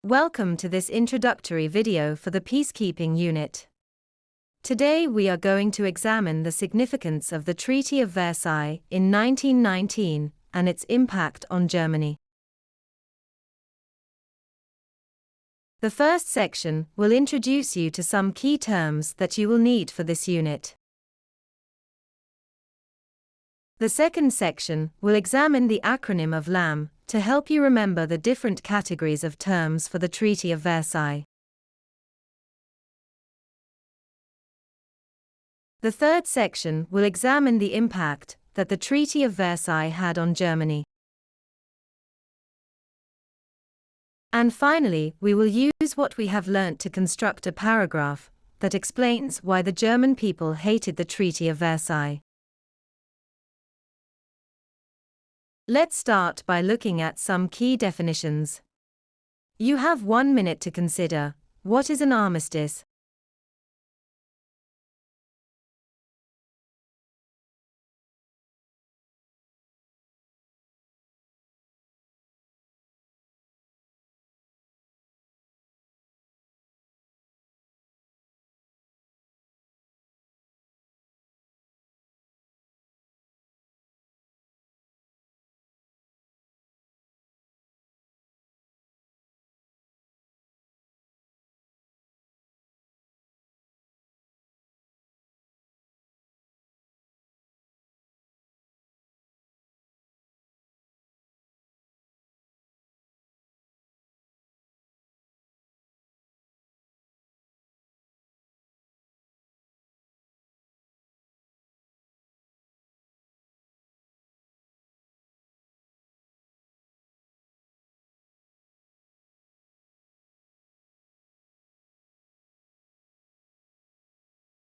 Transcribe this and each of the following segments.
Welcome to this introductory video for the Peacekeeping Unit. Today we are going to examine the significance of the Treaty of Versailles in 1919 and its impact on Germany. The first section will introduce you to some key terms that you will need for this unit. The second section will examine the acronym of LAM to help you remember the different categories of terms for the Treaty of Versailles. The third section will examine the impact that the Treaty of Versailles had on Germany. And finally, we will use what we have learnt to construct a paragraph that explains why the German people hated the Treaty of Versailles. Let's start by looking at some key definitions. You have 1 minute to consider. What is an armistice?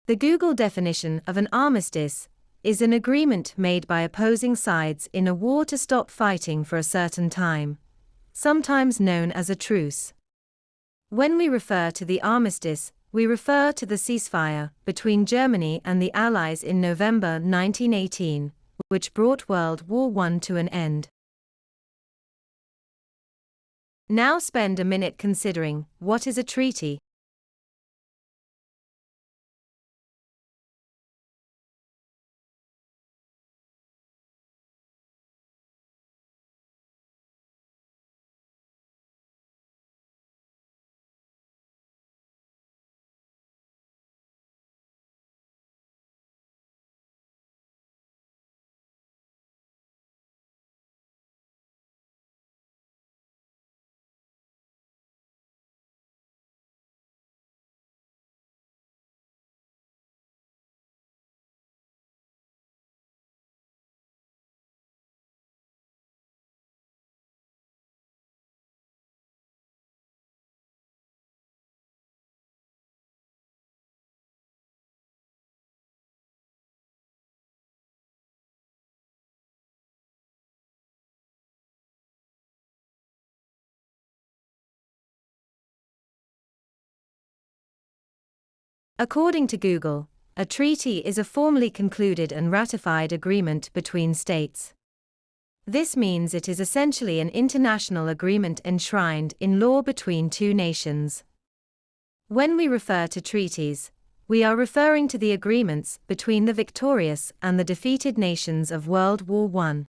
The Google definition of an armistice is an agreement made by opposing sides in a war to stop fighting for a certain time, sometimes known as a truce. When we refer to the armistice, we refer to the ceasefire between Germany and the Allies in November 1918, which brought World War I to an end. Now spend a minute considering, what is a treaty? According to Google, a treaty is a formally concluded and ratified agreement between states. This means it is essentially an international agreement enshrined in law between two nations. When we refer to treaties, we are referring to the agreements between the victorious and the defeated nations of World War I.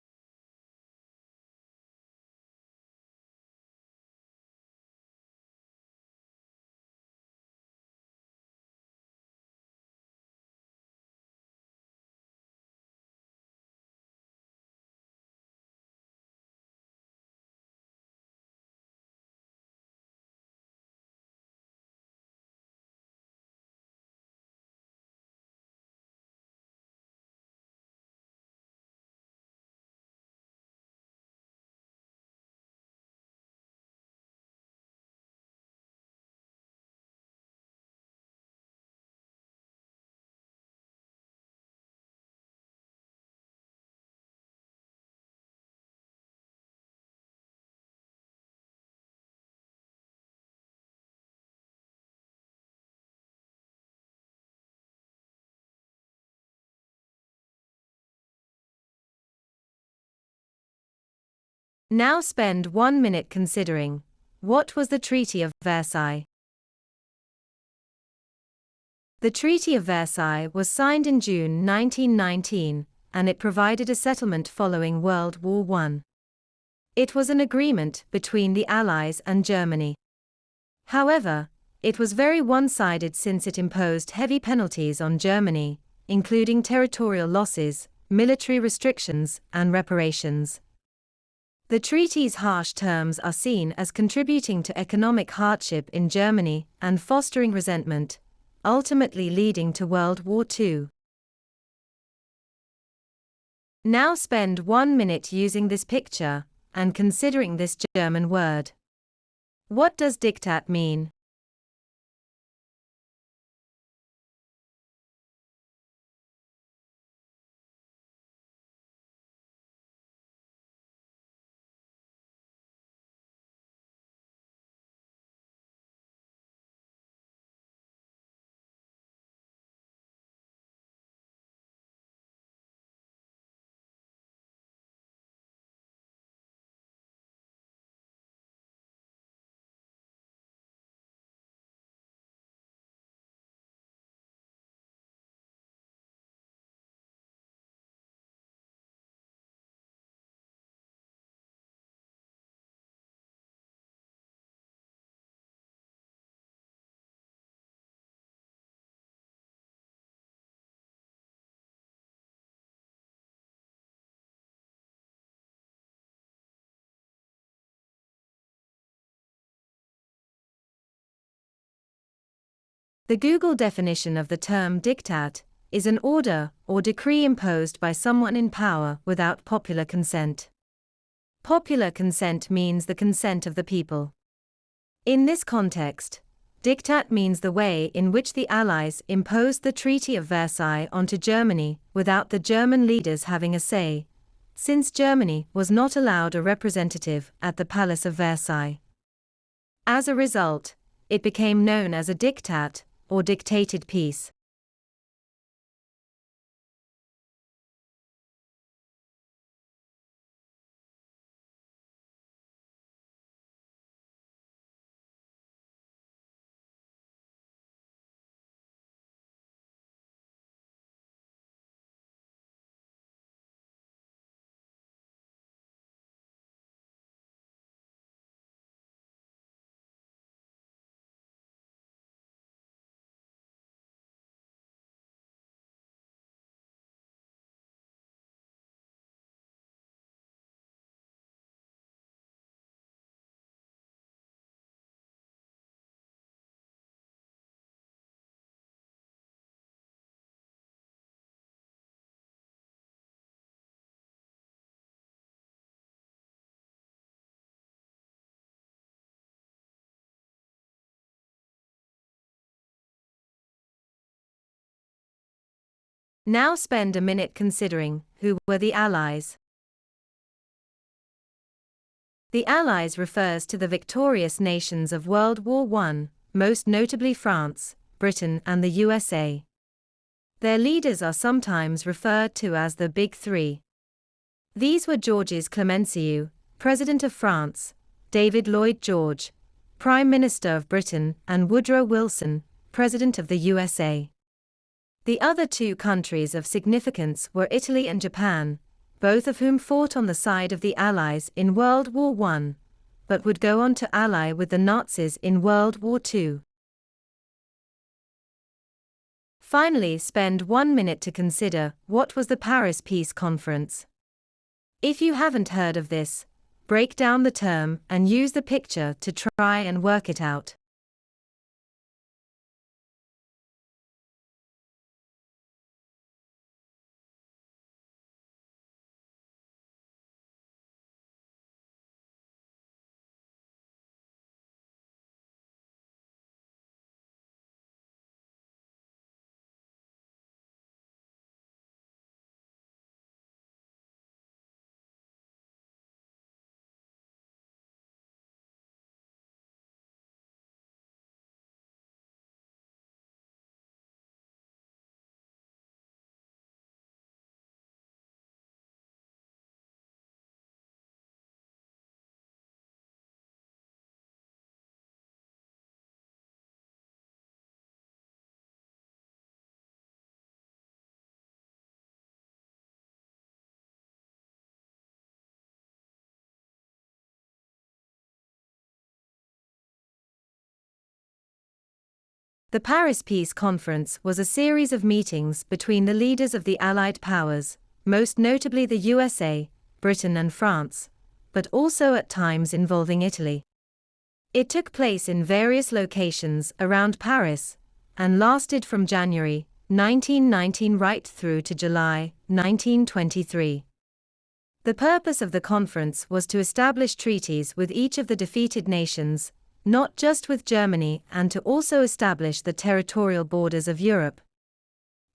Now spend 1 minute considering, What was the Treaty of Versailles? The Treaty of Versailles was signed in June 1919, and it provided a settlement following World War I. It was an agreement between the Allies and Germany. However, it was very one-sided since it imposed heavy penalties on Germany, including territorial losses, military restrictions, and reparations. The treaty's harsh terms are seen as contributing to economic hardship in Germany and fostering resentment, ultimately leading to World War II. Now spend 1 minute using this picture and considering this German word. What does Diktat mean? The Google definition of the term diktat is an order or decree imposed by someone in power without popular consent. Popular consent means the consent of the people. In this context, diktat means the way in which the Allies imposed the Treaty of Versailles onto Germany without the German leaders having a say, since Germany was not allowed a representative at the Palace of Versailles. As a result, it became known as a diktat, or dictated peace. Now spend a minute considering who were the Allies. The Allies refers to the victorious nations of World War I, most notably France, Britain, and the USA. Their leaders are sometimes referred to as the Big Three. These were Georges Clemenceau, President of France, David Lloyd George, Prime Minister of Britain, and Woodrow Wilson, President of the USA. The other two countries of significance were Italy and Japan, both of whom fought on the side of the Allies in World War I, but would go on to ally with the Nazis in World War II. Finally, spend 1 minute to consider what was the Paris Peace Conference. If you haven't heard of this, break down the term and use the picture to try and work it out. The Paris Peace Conference was a series of meetings between the leaders of the Allied powers, most notably the USA, Britain and France, but also at times involving Italy. It took place in various locations around Paris, and lasted from January 1919 right through to July 1923. The purpose of the conference was to establish treaties with each of the defeated nations, not just with Germany, and to also establish the territorial borders of Europe.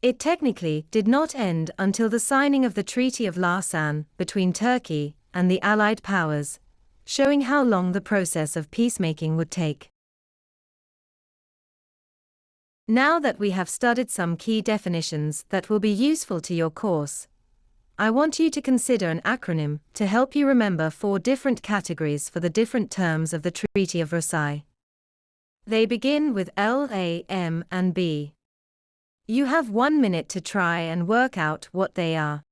It technically did not end until the signing of the Treaty of Lausanne between Turkey and the Allied powers, showing how long the process of peacemaking would take. Now that we have studied some key definitions that will be useful to your course, I want you to consider an acronym to help you remember 4 different categories for the different terms of the Treaty of Versailles. They begin with L, A, M, and B. You have 1 minute to try and work out what they are.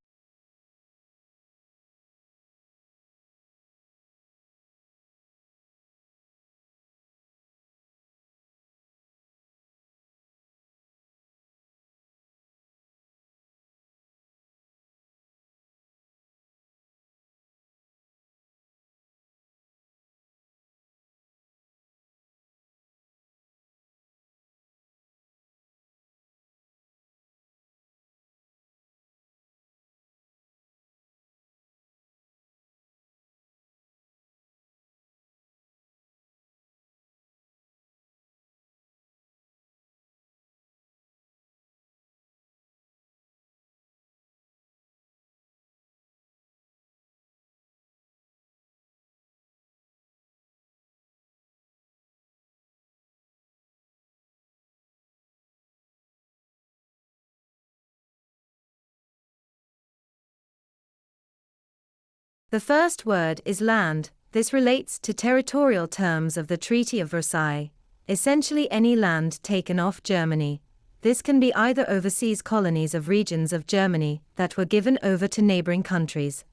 The first word is land. This relates to territorial terms of the Treaty of Versailles, essentially any land taken off Germany. This can be either overseas colonies of regions of Germany that were given over to neighboring countries.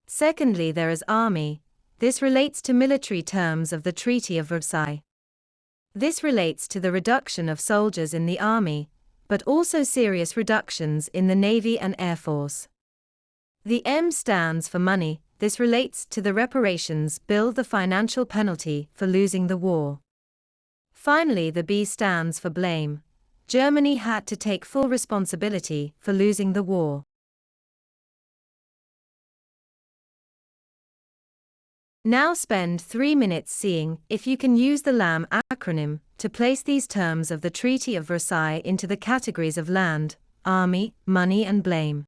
Secondly, there is army. This relates to military terms of the Treaty of Versailles. This relates to the reduction of soldiers in the army, but also serious reductions in the Navy and Air Force. The M stands for money. This relates to the reparations bill, the financial penalty for losing the war. Finally, the B stands for blame. Germany had to take full responsibility for losing the war. Now spend 3 minutes seeing if you can use the LAM acronym to place these terms of the Treaty of Versailles into the categories of land, army, money and blame.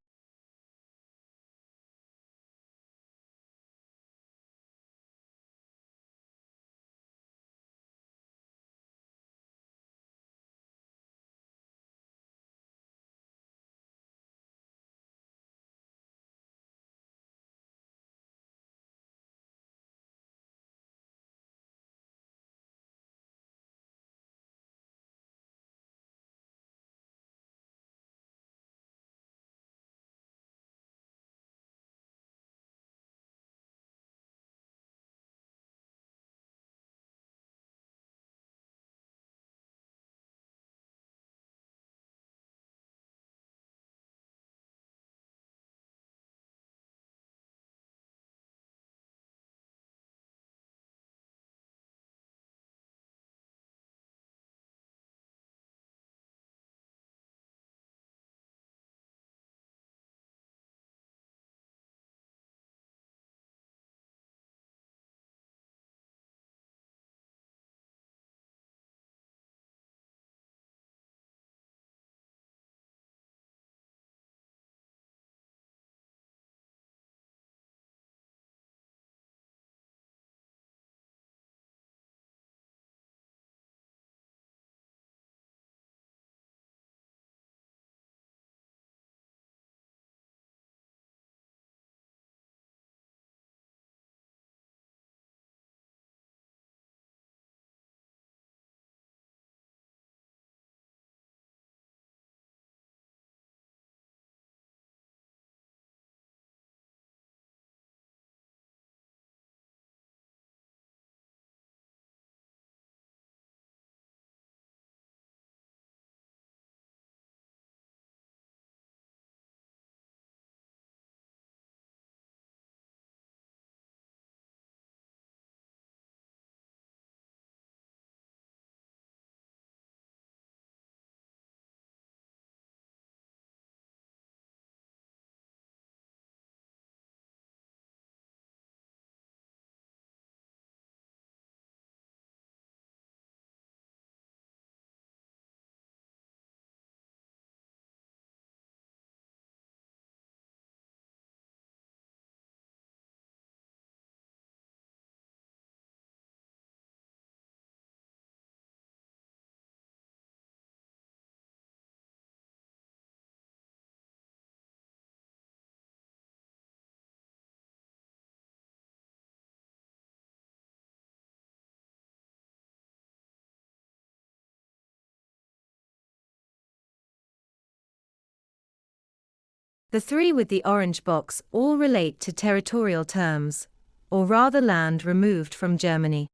The three with the orange box all relate to territorial terms, or rather land removed from Germany.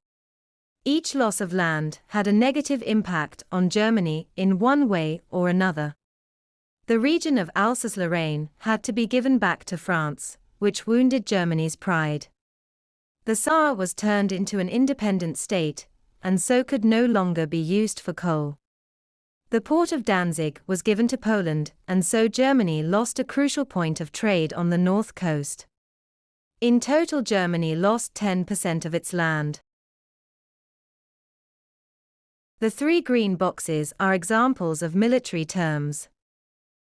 Each loss of land had a negative impact on Germany in one way or another. The region of Alsace-Lorraine had to be given back to France, which wounded Germany's pride. The Saar was turned into an independent state, and so could no longer be used for coal. The port of Danzig was given to Poland, and so Germany lost a crucial point of trade on the north coast. In total, Germany lost 10% of its land. The three green boxes are examples of military terms.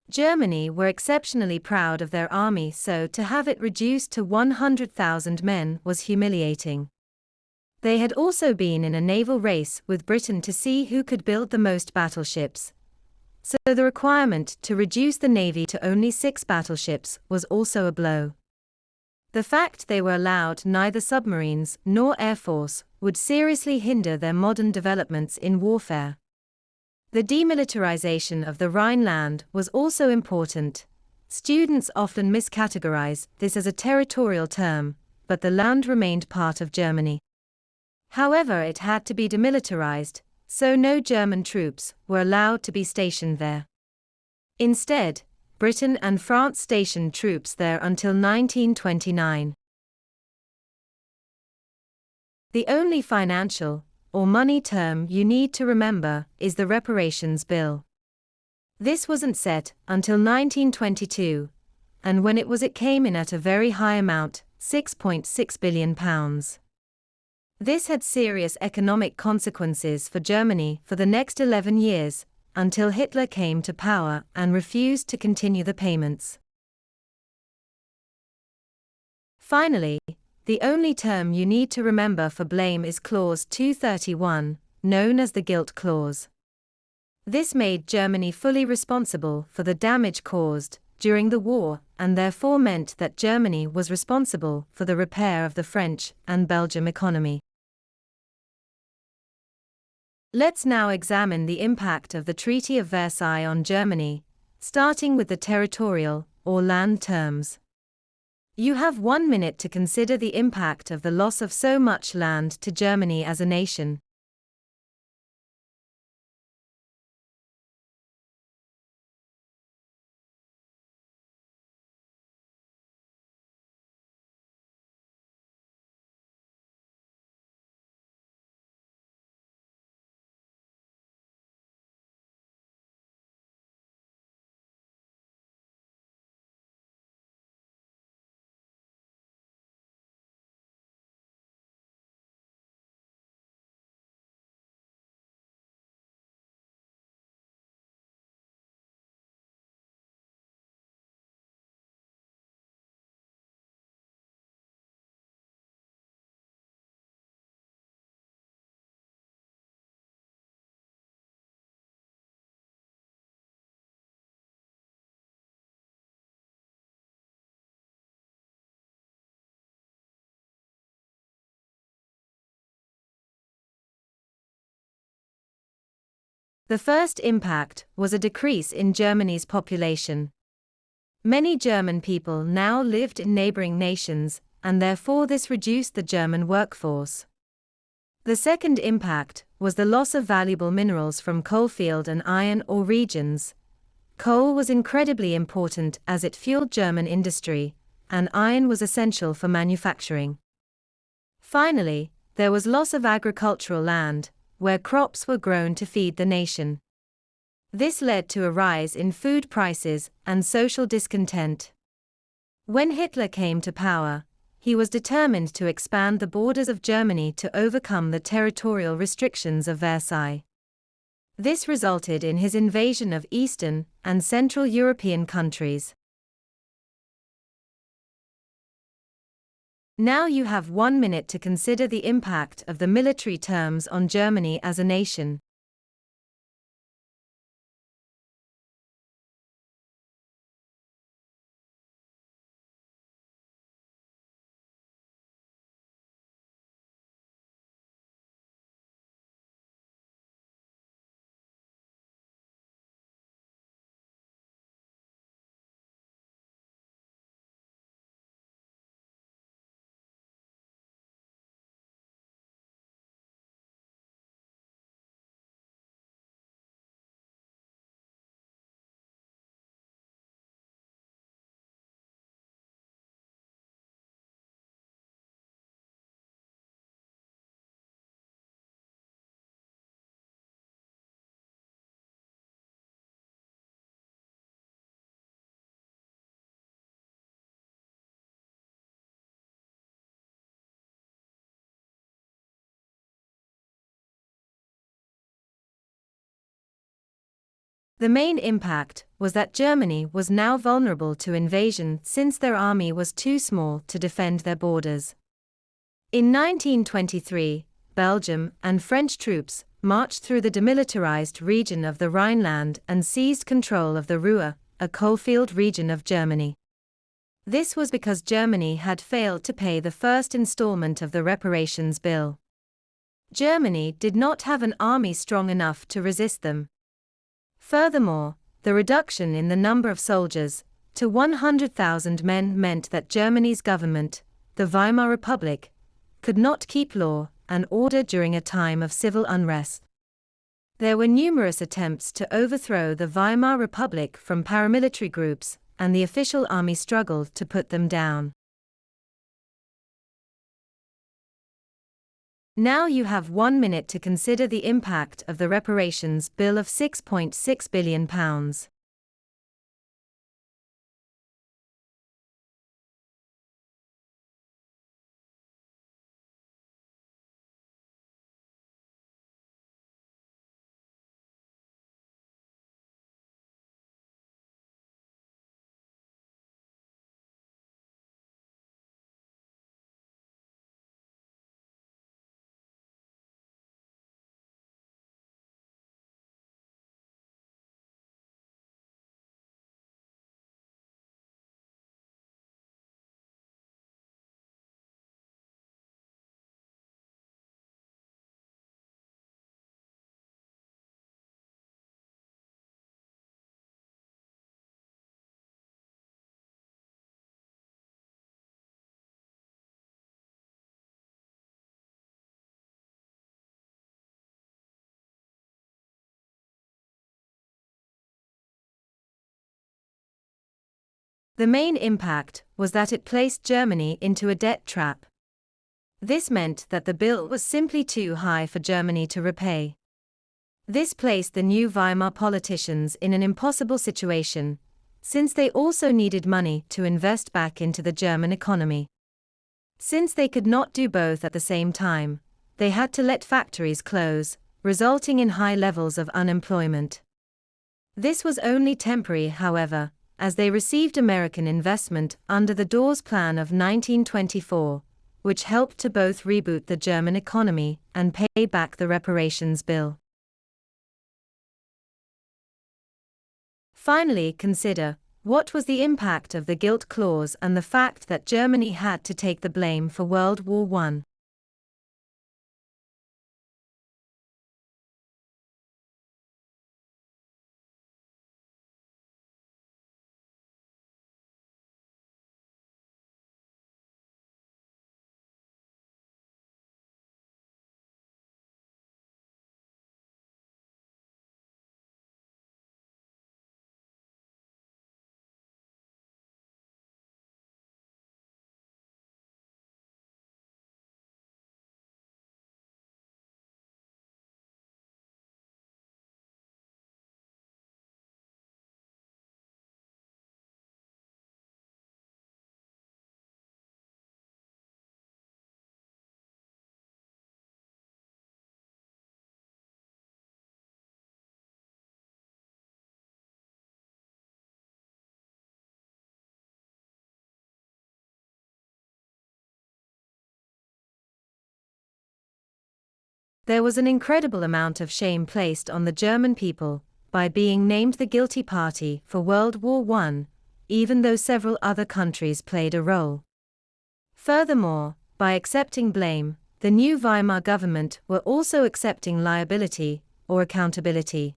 Germany were exceptionally proud of their army, so to have it reduced to 100,000 men was humiliating. They had also been in a naval race with Britain to see who could build the most battleships. So the requirement to reduce the navy to only 6 battleships was also a blow. The fact they were allowed neither submarines nor air force would seriously hinder their modern developments in warfare. The demilitarization of the Rhineland was also important. Students often miscategorize this as a territorial term, but the land remained part of Germany. However, it had to be demilitarized, so no German troops were allowed to be stationed there. Instead, Britain and France stationed troops there until 1929. The only financial, or money term you need to remember is the Reparations Bill. This wasn't set until 1922, and when it came in at a very high amount, £6.6 billion. This had serious economic consequences for Germany for the next 11 years, until Hitler came to power and refused to continue the payments. Finally, the only term you need to remember for blame is Clause 231, known as the Guilt Clause. This made Germany fully responsible for the damage caused during the war, and therefore meant that Germany was responsible for the repair of the French and Belgian economy. Let's now examine the impact of the Treaty of Versailles on Germany, starting with the territorial, or land terms. You have 1 minute to consider the impact of the loss of so much land to Germany as a nation. The first impact was a decrease in Germany's population. Many German people now lived in neighboring nations, and therefore this reduced the German workforce. The second impact was the loss of valuable minerals from coalfield and iron ore regions. Coal was incredibly important as it fueled German industry, and iron was essential for manufacturing. Finally, there was loss of agricultural land, where crops were grown to feed the nation. This led to a rise in food prices and social discontent. When Hitler came to power, he was determined to expand the borders of Germany to overcome the territorial restrictions of Versailles. This resulted in his invasion of Eastern and Central European countries. Now you have 1 minute to consider the impact of the military terms on Germany as a nation. The main impact was that Germany was now vulnerable to invasion since their army was too small to defend their borders. In 1923, Belgium and French troops marched through the demilitarized region of the Rhineland and seized control of the Ruhr, a coalfield region of Germany. This was because Germany had failed to pay the first installment of the reparations bill. Germany did not have an army strong enough to resist them. Furthermore, the reduction in the number of soldiers to 100,000 men meant that Germany's government, the Weimar Republic, could not keep law and order during a time of civil unrest. There were numerous attempts to overthrow the Weimar Republic from paramilitary groups, and the official army struggled to put them down. Now you have 1 minute to consider the impact of the reparations bill of £6.6 billion. The main impact was that it placed Germany into a debt trap. This meant that the bill was simply too high for Germany to repay. This placed the new Weimar politicians in an impossible situation, since they also needed money to invest back into the German economy. Since they could not do both at the same time, they had to let factories close, resulting in high levels of unemployment. This was only temporary, however, as they received American investment under the Dawes Plan of 1924, which helped to both reboot the German economy and pay back the reparations bill. Finally, consider, what was the impact of the guilt clause and the fact that Germany had to take the blame for World War I? There was an incredible amount of shame placed on the German people by being named the guilty party for World War I, even though several other countries played a role. Furthermore, by accepting blame, the new Weimar government were also accepting liability, or accountability.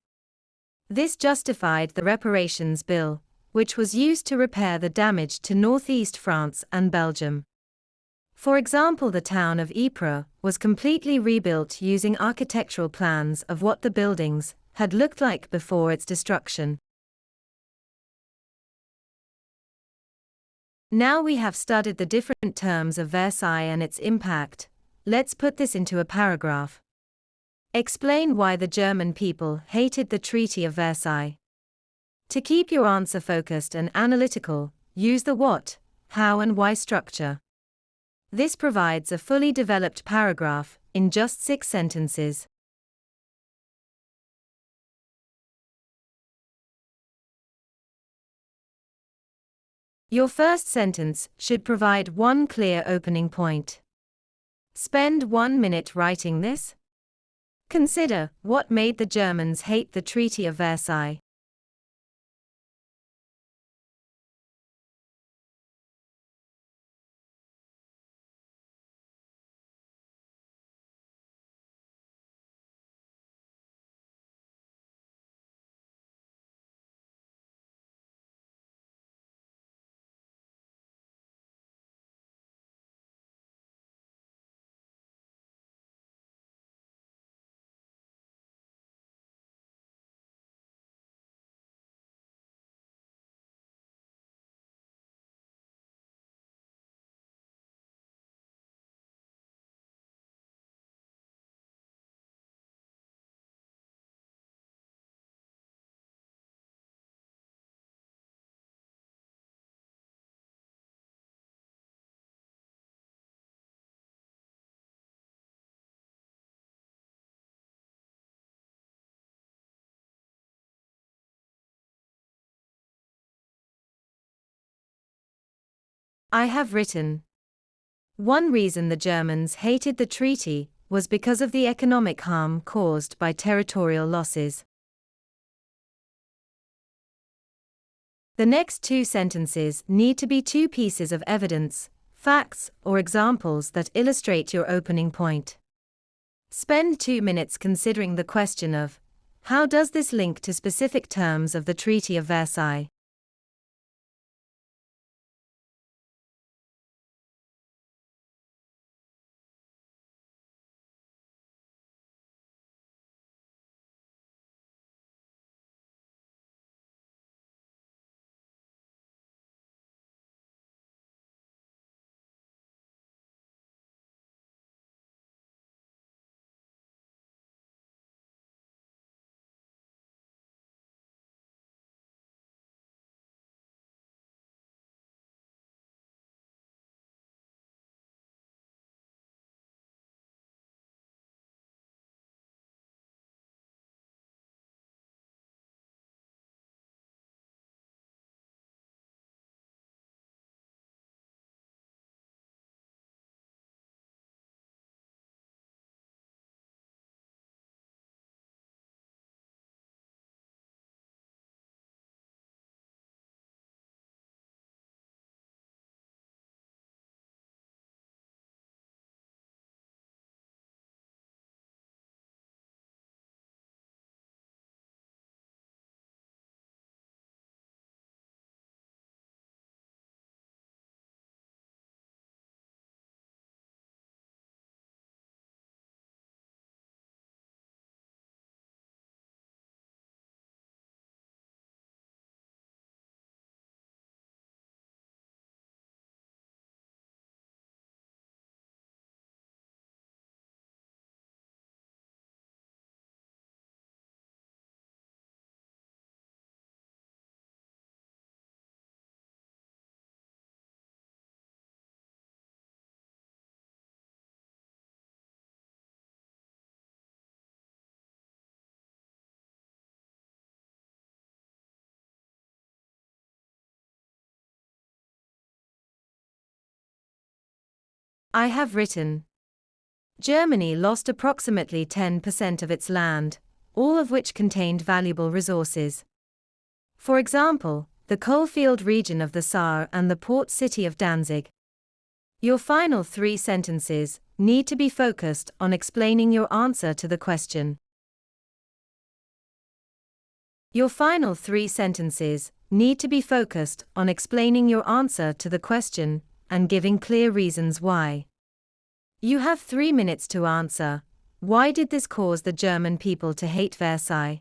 This justified the reparations bill, which was used to repair the damage to northeast France and Belgium. For example, the town of Ypres was completely rebuilt using architectural plans of what the buildings had looked like before its destruction. Now we have studied the different terms of Versailles and its impact. Let's put this into a paragraph. Explain why the German people hated the Treaty of Versailles. To keep your answer focused and analytical, use the what, how, and why structure. This provides a fully developed paragraph in just 6 sentences. Your first sentence should provide one clear opening point. Spend 1 minute writing this. Consider what made the Germans hate the Treaty of Versailles. I have written. One reason the Germans hated the treaty was because of the economic harm caused by territorial losses. The next two sentences need to be two pieces of evidence, facts, or examples that illustrate your opening point. Spend 2 minutes considering the question of, how does this link to specific terms of the Treaty of Versailles? I have written. Germany lost approximately 10% of its land, all of which contained valuable resources. For example, the coalfield region of the Saar and the port city of Danzig. Your final 3 sentences need to be focused on explaining your answer to the question. Your final 3 sentences need to be focused on explaining your answer to the question and giving clear reasons why. You have 3 minutes to answer. Why did this cause the German people to hate Versailles?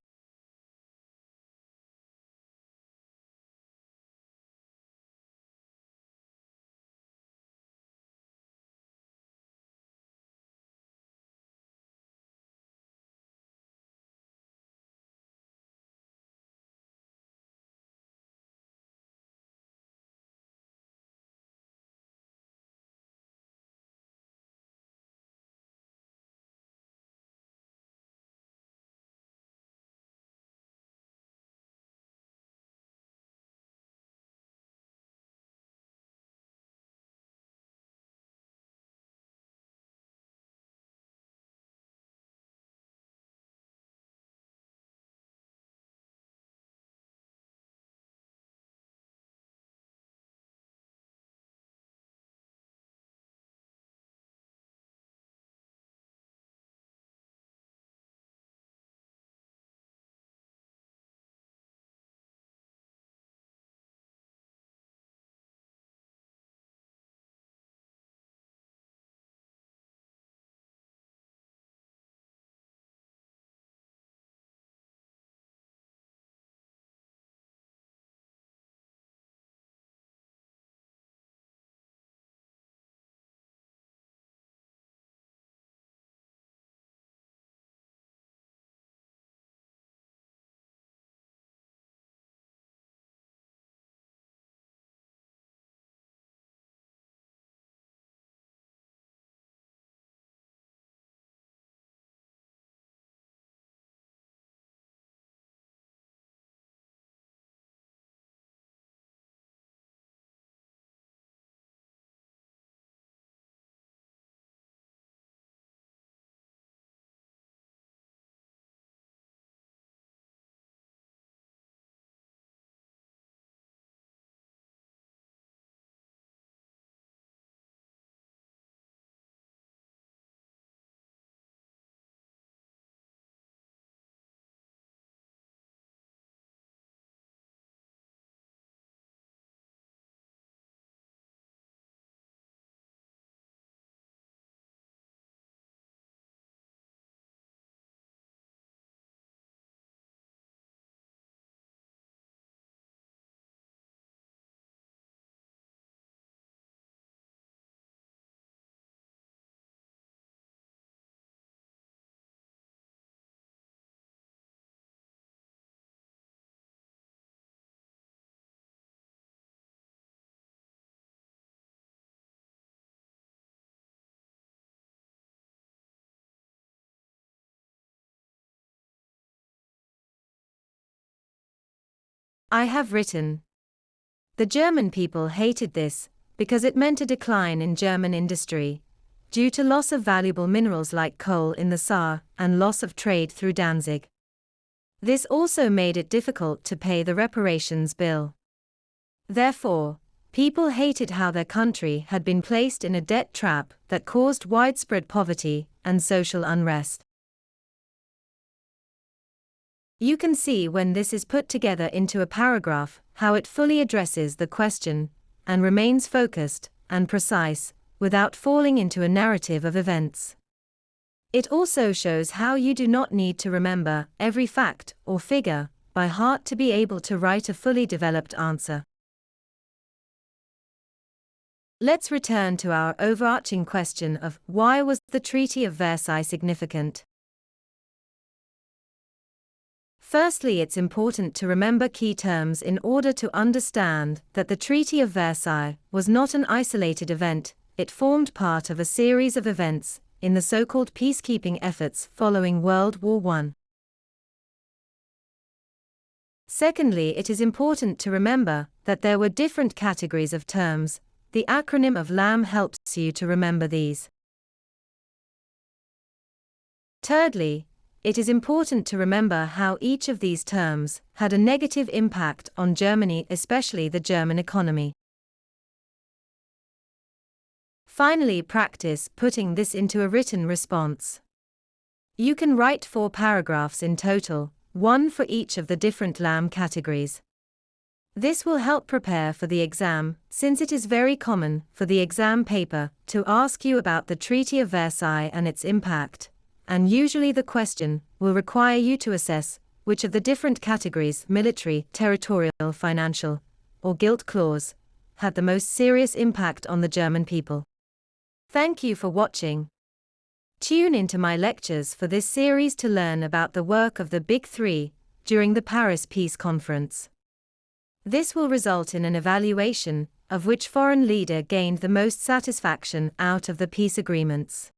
I have written. The German people hated this, because it meant a decline in German industry, due to loss of valuable minerals like coal in the Saar, and loss of trade through Danzig. This also made it difficult to pay the reparations bill. Therefore, people hated how their country had been placed in a debt trap that caused widespread poverty and social unrest. You can see when this is put together into a paragraph how it fully addresses the question and remains focused and precise without falling into a narrative of events. It also shows how you do not need to remember every fact or figure by heart to be able to write a fully developed answer. Let's return to our overarching question of why was the Treaty of Versailles significant? Firstly, it's important to remember key terms in order to understand that the Treaty of Versailles was not an isolated event, it formed part of a series of events in the so-called peacekeeping efforts following World War I. Secondly, it is important to remember that there were different categories of terms. The acronym of LAM helps you to remember these. Thirdly, it is important to remember how each of these terms had a negative impact on Germany, especially the German economy. Finally, practice putting this into a written response. You can write 4 paragraphs in total, 1 for each of the different LAM categories. This will help prepare for the exam, since it is very common for the exam paper to ask you about the Treaty of Versailles and its impact, and usually the question will require you to assess which of the different categories, military, territorial, financial, or guilt clause, had the most serious impact on the German people. Thank you for watching. Tune into my lectures for this series to learn about the work of the Big Three during the Paris Peace Conference. This will result in an evaluation of which foreign leader gained the most satisfaction out of the peace agreements.